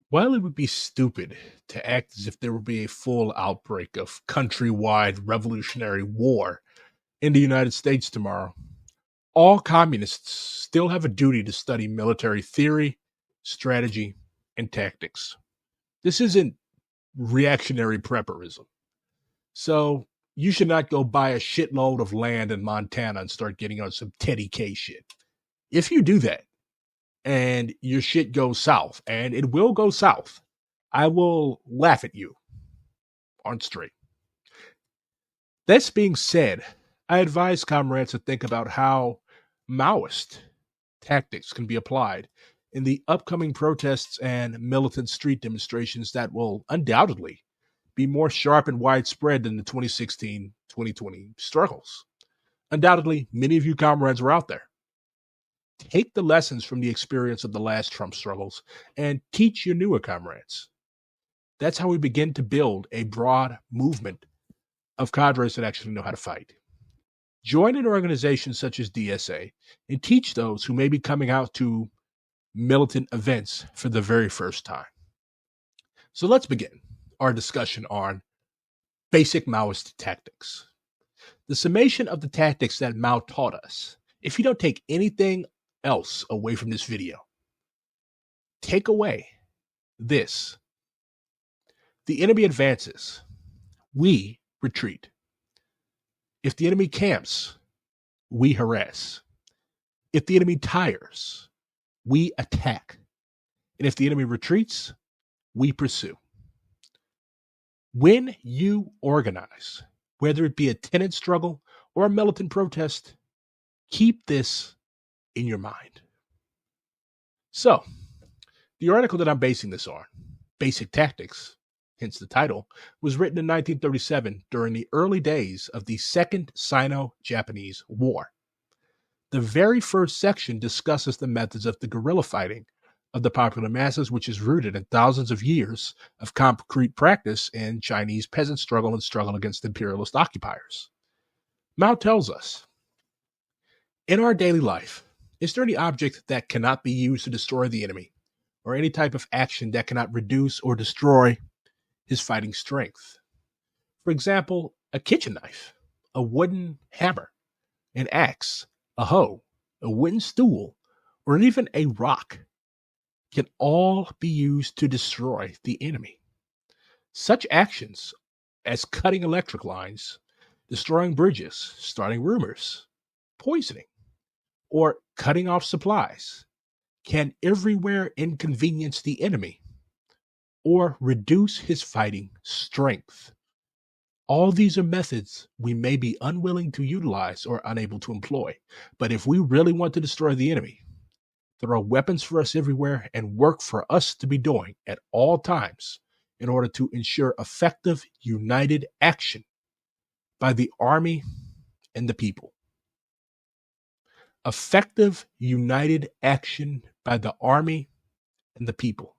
While it would be stupid to act as if there would be a full outbreak of countrywide revolutionary war in the United States tomorrow, all communists still have a duty to study military theory, strategy, and tactics. This isn't reactionary prepperism. So you should not go buy a shitload of land in Montana and start getting on some Teddy K shit. If you do that and your shit goes south, and it will go south, I will laugh at you on straight. This being said, I advise comrades to think about how Maoist tactics can be applied in the upcoming protests and militant street demonstrations that will undoubtedly be more sharp and widespread than the 2016 2020 struggles. Undoubtedly, many of you comrades were out there. Take the lessons from the experience of the last Trump struggles and teach your newer comrades. That's how we begin to build a broad movement of cadres that actually know how to fight. Join an organization such as DSA and teach those who may be coming out to militant events for the very first time. So let's begin our discussion on basic Maoist tactics. The summation of the tactics that Mao taught us, if you don't take anything else away from this video, take away this. The enemy advances. We retreat. If the enemy camps, we harass. If the enemy tires, we attack. And if the enemy retreats, we pursue. When you organize, whether it be a tenant struggle or a militant protest, keep this in your mind. So, the article that I'm basing this on, Basic Tactics, hence the title, was written in 1937 during the early days of the Second Sino-Japanese War. The very first section discusses the methods of the guerrilla fighting of the popular masses, which is rooted in thousands of years of concrete practice in Chinese peasant struggle and struggle against imperialist occupiers. Mao tells us, in our daily life, is there any object that cannot be used to destroy the enemy, or any type of action that cannot reduce or destroy his fighting strength? For example, a kitchen knife, a wooden hammer, an axe, a hoe, a wooden stool, or even a rock can all be used to destroy the enemy. Such actions as cutting electric lines, destroying bridges, starting rumors, poisoning, or cutting off supplies can everywhere inconvenience the enemy or reduce his fighting strength. All these are methods we may be unwilling to utilize or unable to employ. But if we really want to destroy the enemy, there are weapons for us everywhere and work for us to be doing at all times in order to ensure effective, united action by the army and the people. Effective, united action by the army and the people.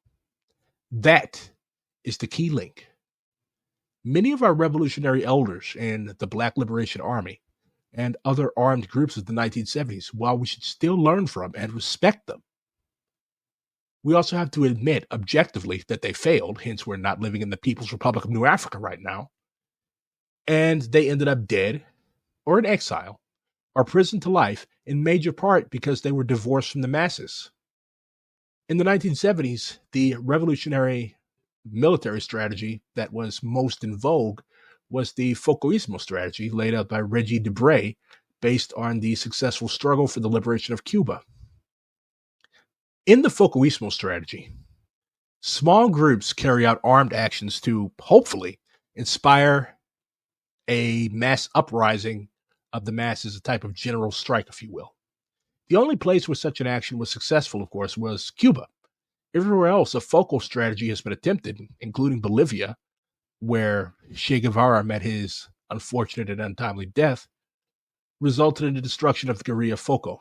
That is the key link. Many of our revolutionary elders in the Black Liberation Army and other armed groups of the 1970s, while we should still learn from and respect them, we also have to admit objectively that they failed, hence we're not living in the People's Republic of New Africa right now, and they ended up dead or in exile or prison to life in major part because they were divorced from the masses. In the 1970s, the revolutionary military strategy that was most in vogue was the Foucaultismo strategy laid out by Regis Debray, based on the successful struggle for the liberation of Cuba. In the Foucaultismo strategy, small groups carry out armed actions to hopefully inspire a mass uprising of the masses, a type of general strike, if you will. The only place where such an action was successful, of course, was Cuba. Everywhere else, a focal strategy has been attempted, including Bolivia, where Che Guevara met his unfortunate and untimely death, resulted in the destruction of the Guerrilla Foco.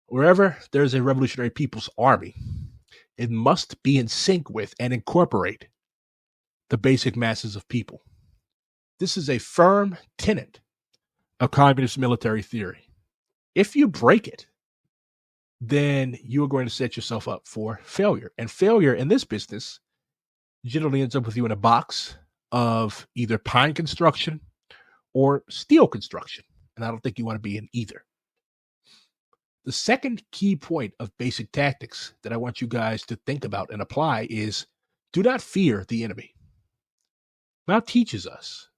Wherever there's a revolutionary people's army, it must be in sync with and incorporate the basic masses of people. This is a firm tenet of communist military theory. If you break it, then you are going to set yourself up for failure. And failure in this business generally ends up with you in a box of either pine construction or steel construction. And I don't think you want to be in either. The second key point of basic tactics that I want you guys to think about and apply is do not fear the enemy. Mao teaches us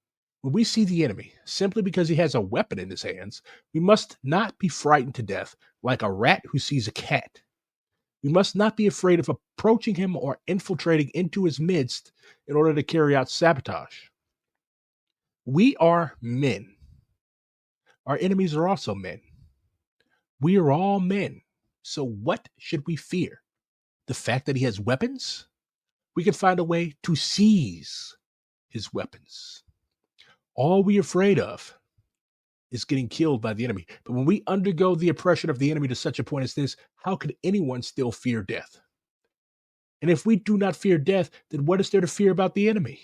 when we see the enemy, simply because he has a weapon in his hands, we must not be frightened to death like a rat who sees a cat. We must not be afraid of approaching him or infiltrating into his midst in order to carry out sabotage. We are men. Our enemies are also men. We are all men. So what should we fear? The fact that he has weapons? We can find a way to seize his weapons. All we're afraid of is getting killed by the enemy. But when we undergo the oppression of the enemy to such a point as this, how could anyone still fear death? And if we do not fear death, then what is there to fear about the enemy?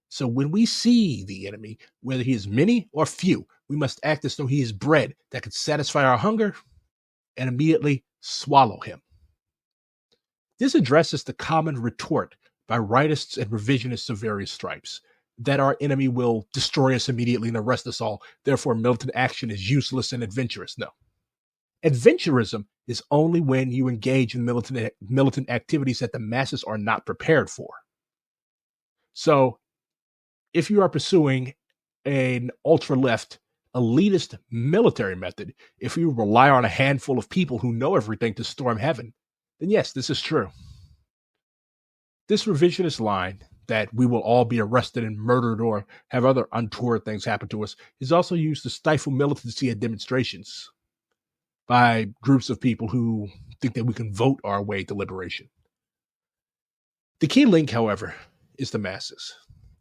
So when we see the enemy, whether he is many or few, we must act as though he is bread that can satisfy our hunger and immediately swallow him. This addresses the common retort by rightists and revisionists of various stripes that our enemy will destroy us immediately and arrest us all. Therefore, militant action is useless and adventurous. No. Adventurism is only when you engage in militant activities that the masses are not prepared for. So, if you are pursuing an ultra-left, elitist military method, if you rely on a handful of people who know everything to storm heaven, then yes, this is true. This revisionist line that we will all be arrested and murdered or have other untoward things happen to us is also used to stifle militancy at demonstrations by groups of people who think that we can vote our way to liberation. The key link, however, is the masses.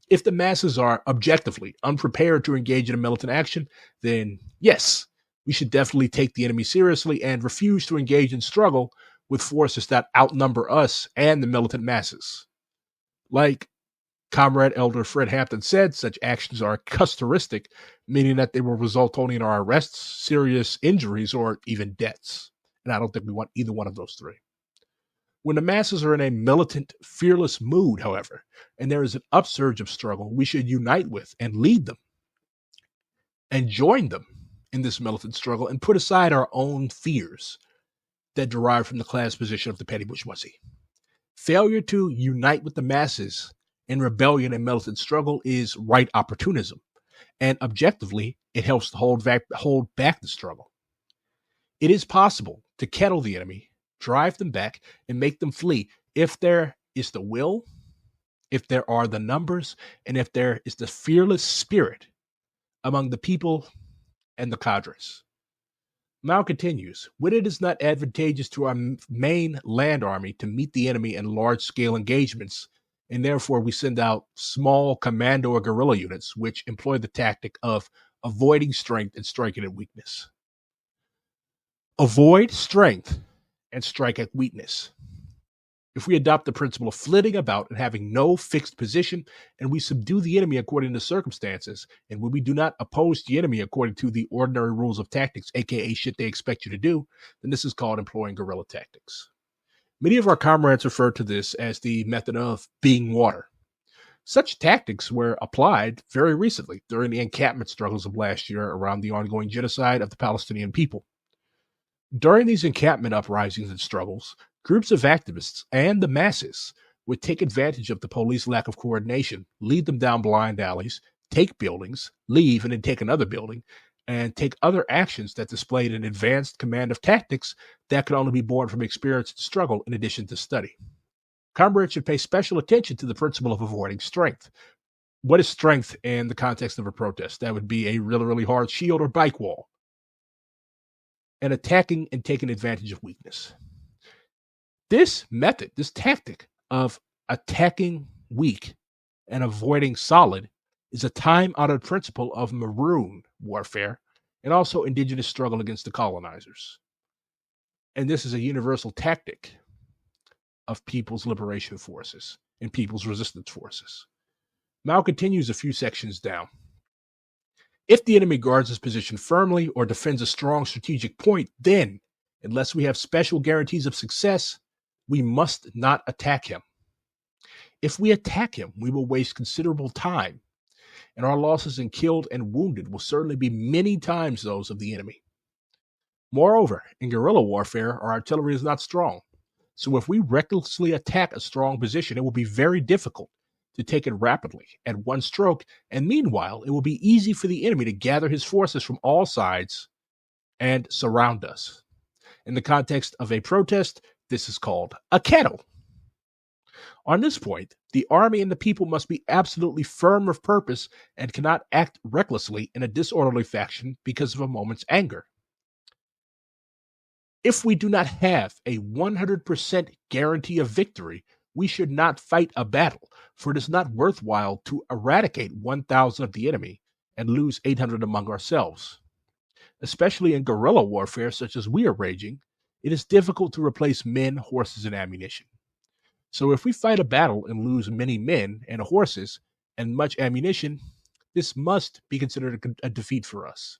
If the masses are objectively unprepared to engage in a militant action, then yes, we should definitely take the enemy seriously and refuse to engage in struggle with forces that outnumber us and the militant masses. Like Comrade Elder Fred Hampton said, such actions are customary, meaning that they will result only in our arrests, serious injuries, or even deaths. And I don't think we want either one of those three. When the masses are in a militant, fearless mood, however, and there is an upsurge of struggle, we should unite with and lead them and join them in this militant struggle and put aside our own fears that derive from the class position of the petty bourgeoisie. Failure to unite with the masses in rebellion and militant struggle is right opportunism, and objectively, it helps to hold back the struggle. It is possible to kettle the enemy, drive them back, and make them flee if there is the will, if there are the numbers, and if there is the fearless spirit among the people and the cadres. Mao continues, when it is not advantageous to our main land army to meet the enemy in large-scale engagements, and therefore we send out small commando or guerrilla units, which employ the tactic of avoiding strength and striking at weakness. Avoid strength and strike at weakness. If we adopt the principle of flitting about and having no fixed position, and we subdue the enemy according to circumstances, and when we do not oppose the enemy according to the ordinary rules of tactics, aka shit they expect you to do, then this is called employing guerrilla tactics. Many of our comrades refer to this as the method of being water. Such tactics were applied very recently during the encampment struggles of last year around the ongoing genocide of the Palestinian people. During these encampment uprisings and struggles, groups of activists and the masses would take advantage of the police lack of coordination, lead them down blind alleys, take buildings, leave and then take another building, and take other actions that displayed an advanced command of tactics that could only be born from experience and struggle in addition to study. Comrades should pay special attention to the principle of avoiding strength. What is strength in the context of a protest? That would be a really, really hard shield or bike wall. And attacking and taking advantage of weakness. This method, this tactic of attacking weak and avoiding solid is a time-honored principle of maroon warfare and also indigenous struggle against the colonizers. And this is a universal tactic of people's liberation forces and people's resistance forces. Mao continues a few sections down. If the enemy guards his position firmly or defends a strong strategic point, then, Unless we have special guarantees of success, we must not attack him. If we attack him, we will waste considerable time, and our losses in killed and wounded will certainly be many times those of the enemy. Moreover, in guerrilla warfare, our artillery is not strong. So if we recklessly attack a strong position, it will be very difficult to take it rapidly at one stroke, and meanwhile, it will be easy for the enemy to gather his forces from all sides and surround us. In the context of a protest, this is called a kettle. On this point, the army and the people must be absolutely firm of purpose and cannot act recklessly in a disorderly fashion because of a moment's anger. If we do not have a 100% guarantee of victory, we should not fight a battle, for it is not worthwhile to eradicate 1,000 of the enemy and lose 800 among ourselves. Especially in guerrilla warfare such as we are raging, it is difficult to replace men, horses, and ammunition. So if we fight a battle and lose many men and horses and much ammunition, this must be considered a defeat for us.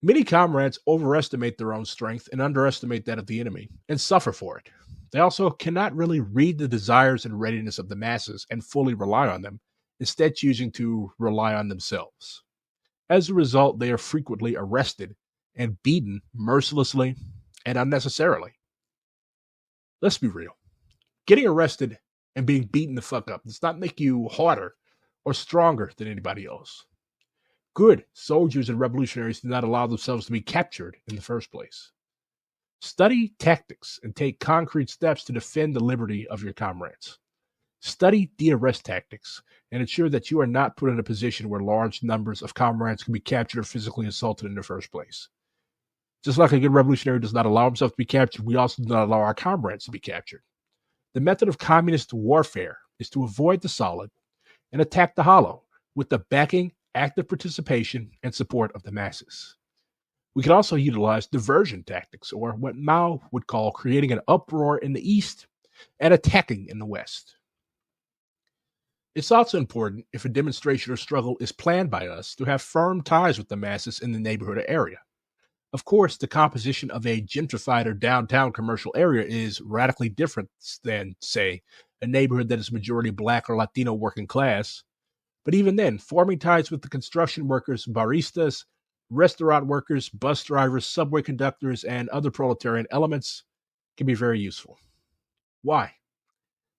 Many comrades overestimate their own strength and underestimate that of the enemy, and suffer for it. They also cannot really read the desires and readiness of the masses and fully rely on them, instead choosing to rely on themselves. As a result, they are frequently arrested and beaten mercilessly and unnecessarily. Let's be real. Getting arrested and being beaten the fuck up does not make you harder or stronger than anybody else. Good soldiers and revolutionaries do not allow themselves to be captured in the first place. Study tactics and take concrete steps to defend the liberty of your comrades. Study de-arrest tactics and ensure that you are not put in a position where large numbers of comrades can be captured or physically assaulted in the first place. Just like a good revolutionary does not allow himself to be captured, we also do not allow our comrades to be captured. The method of communist warfare is to avoid the solid and attack the hollow with the backing, active participation, and support of the masses. We can also utilize diversion tactics, or what Mao would call creating an uproar in the East and attacking in the West. It's also important, if a demonstration or struggle is planned by us, to have firm ties with the masses in the neighborhood or area. Of course, the composition of a gentrified or downtown commercial area is radically different than, say, a neighborhood that is majority Black or Latino working class. But even then, forming ties with the construction workers, baristas, restaurant workers, bus drivers, subway conductors, and other proletarian elements can be very useful. Why?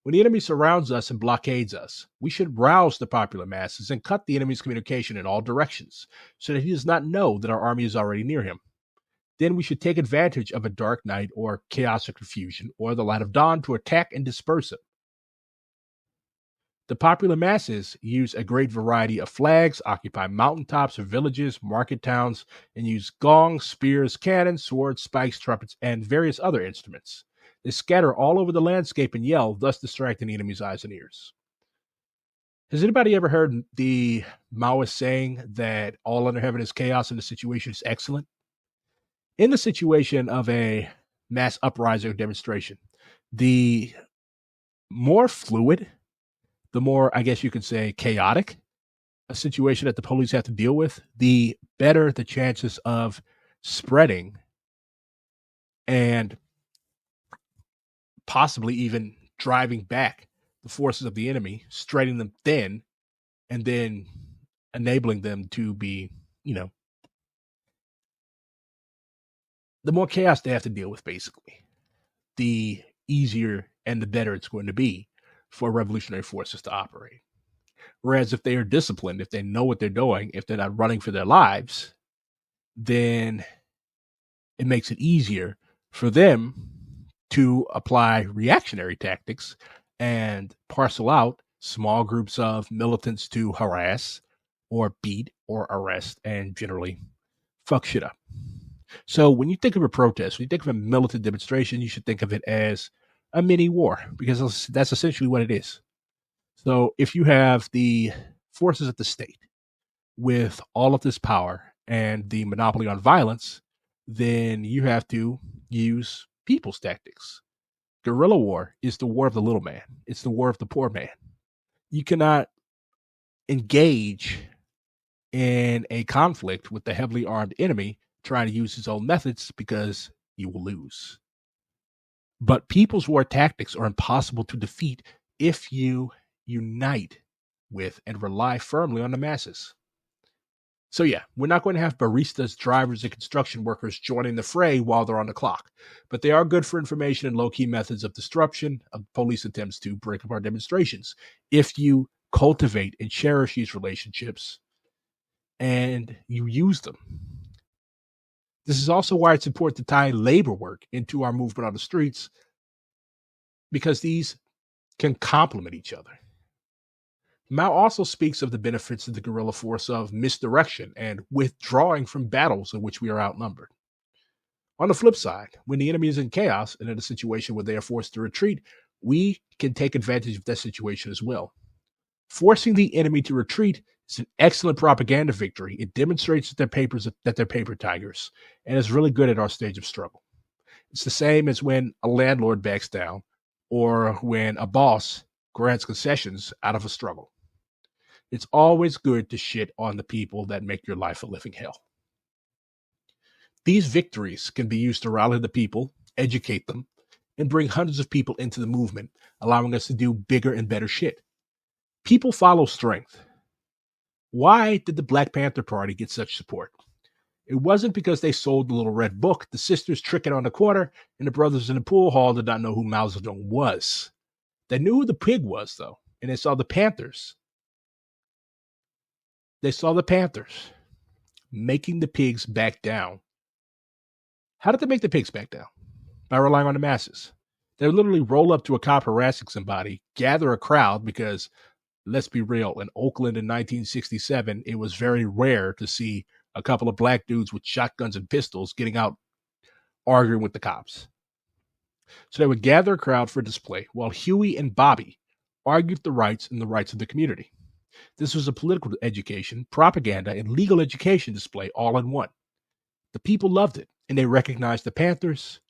When the enemy surrounds us and blockades us, we should rouse the popular masses and cut the enemy's communication in all directions so that he does not know that our army is already near him. Then we should take advantage of a dark night or chaos or confusion or the light of dawn to attack and disperse him. The popular masses use a great variety of flags, occupy mountaintops or villages, market towns, and use gongs, spears, cannons, swords, spikes, trumpets, and various other instruments. They scatter all over the landscape and yell, thus distracting the enemy's eyes and ears. Has anybody ever heard the Maoist saying that all under heaven is chaos and the situation is excellent? In the situation of a mass uprising or demonstration, the more fluid, the more, I guess you could say, chaotic a situation that the police have to deal with, the better the chances of spreading and possibly even driving back the forces of the enemy, straightening them thin, and then enabling them to be, the more chaos they have to deal with, basically, the easier and the better it's going to be for revolutionary forces to operate. Whereas if they are disciplined, if they know what they're doing, if they're not running for their lives, then it makes it easier for them to apply reactionary tactics and parcel out small groups of militants to harass or beat or arrest and generally fuck shit up. So when you think of a protest, when you think of a militant demonstration, you should think of it as a mini war, because that's essentially what it is. So if you have the forces of the state with all of this power and the monopoly on violence, then you have to use people's tactics. Guerrilla war is the war of the little man. It's the war of the poor man. You cannot engage in a conflict with the heavily armed enemy trying to use his own methods, because you will lose. But people's war tactics are impossible to defeat if you unite with and rely firmly on the masses. So yeah, we're not going to have baristas, drivers, and construction workers joining the fray while they're on the clock, but they are good for information and low-key methods of disruption of police attempts to break up our demonstrations. If you cultivate and cherish these relationships and you use them. This is also why it's important to tie labor work into our movement on the streets, because these can complement each other. Mao also speaks of the benefits of the guerrilla force of misdirection and withdrawing from battles in which we are outnumbered. On the flip side, when the enemy is in chaos and in a situation where they are forced to retreat, we can take advantage of that situation as well. Forcing the enemy to retreat is an excellent propaganda victory. It demonstrates that they're paper tigers and is really good at our stage of struggle. It's the same as when a landlord backs down or when a boss grants concessions out of a struggle. It's always good to shit on the people that make your life a living hell. These victories can be used to rally the people, educate them, and bring hundreds of people into the movement, allowing us to do bigger and better shit. People follow strength. Why did the Black Panther Party get such support? It wasn't because they sold the little red book, the sisters tricking on the corner, and the brothers in the pool hall did not know who Mao Zedong was. They knew who the pig was, though, and they saw the Panthers. They saw the Panthers making the pigs back down. How did they make the pigs back down? By relying on the masses. They would literally roll up to a cop harassing somebody, gather a crowd, because let's be real, in Oakland in 1967, it was very rare to see a couple of black dudes with shotguns and pistols getting out arguing with the cops. So they would gather a crowd for a display while Huey and Bobby argued the rights of the community. This was a political education, propaganda, and legal education display all in one. The people loved it, and they recognized the Panthers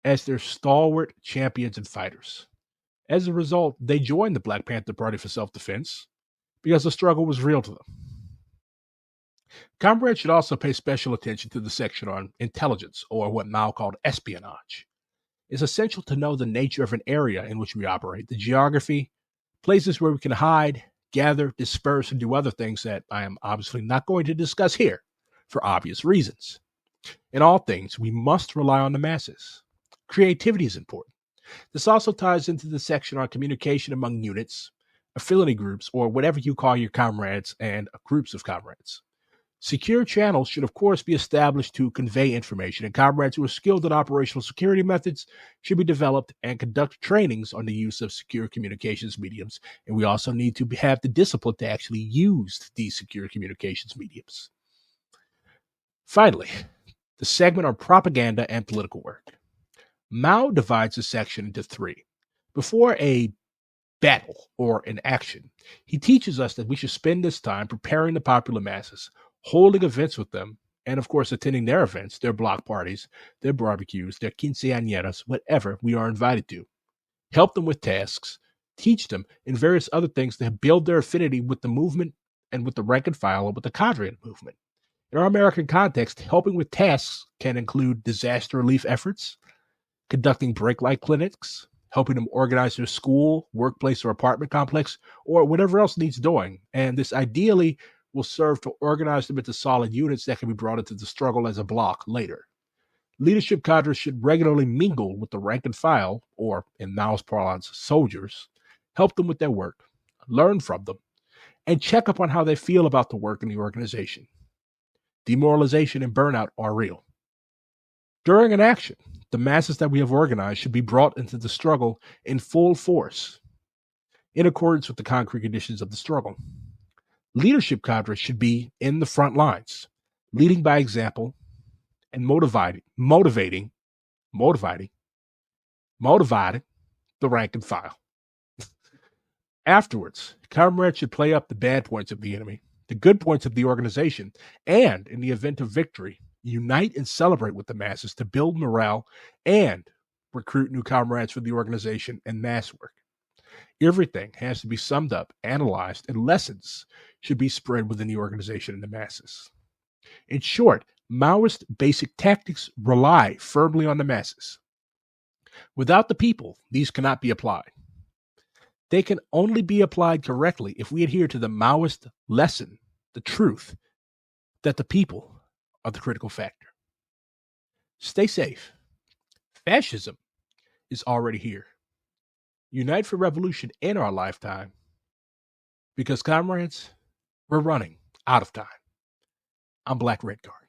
as their stalwart champions and fighters. As a result, they joined the Black Panther Party for self-defense because the struggle was real to them. Comrades should also pay special attention to the section on intelligence, or what Mao called espionage. It's essential to know the nature of an area in which we operate, the geography, places where we can hide, gather, disperse, and do other things that I am obviously not going to discuss here for obvious reasons. In all things, we must rely on the masses. Creativity is important. This also ties into the section on communication among units, affinity groups, or whatever you call your comrades and groups of comrades. Secure channels should, of course, be established to convey information, and comrades who are skilled in operational security methods should be developed and conduct trainings on the use of secure communications mediums. And we also need to have the discipline to actually use these secure communications mediums. Finally, the segment on propaganda and political work. Mao divides the section into three. Before a battle or an action, he teaches us that we should spend this time preparing the popular masses, holding events with them, and of course attending their events, their block parties, their barbecues, their quinceañeras, whatever we are invited to. Help them with tasks, teach them, and various other things to build their affinity with the movement and with the rank and file and with the cadre of the movement. In our American context, helping with tasks can include disaster relief efforts, conducting brake light clinics, helping them organize their school, workplace, or apartment complex, or whatever else needs doing. And this ideally will serve to organize them into solid units that can be brought into the struggle as a block later. Leadership cadres should regularly mingle with the rank and file, or in Mao's parlance, soldiers, help them with their work, learn from them, and check up on how they feel about the work in the organization. Demoralization and burnout are real. During an action, the masses that we have organized should be brought into the struggle in full force, in accordance with the concrete conditions of the struggle. Leadership cadres should be in the front lines, leading by example and motivating the rank and file. Afterwards, comrades should play up the bad points of the enemy, the good points of the organization, and in the event of victory, unite and celebrate with the masses to build morale and recruit new comrades for the organization and mass work. Everything has to be summed up, analyzed, and lessons should be spread within the organization and the masses. In short, Maoist basic tactics rely firmly on the masses. Without the people, these cannot be applied. They can only be applied correctly if we adhere to the Maoist lesson, the truth, that the people are the critical factor. Stay safe. Fascism is already here. Unite for revolution in our lifetime. Because, comrades, we're running out of time. I'm Black Red Guard.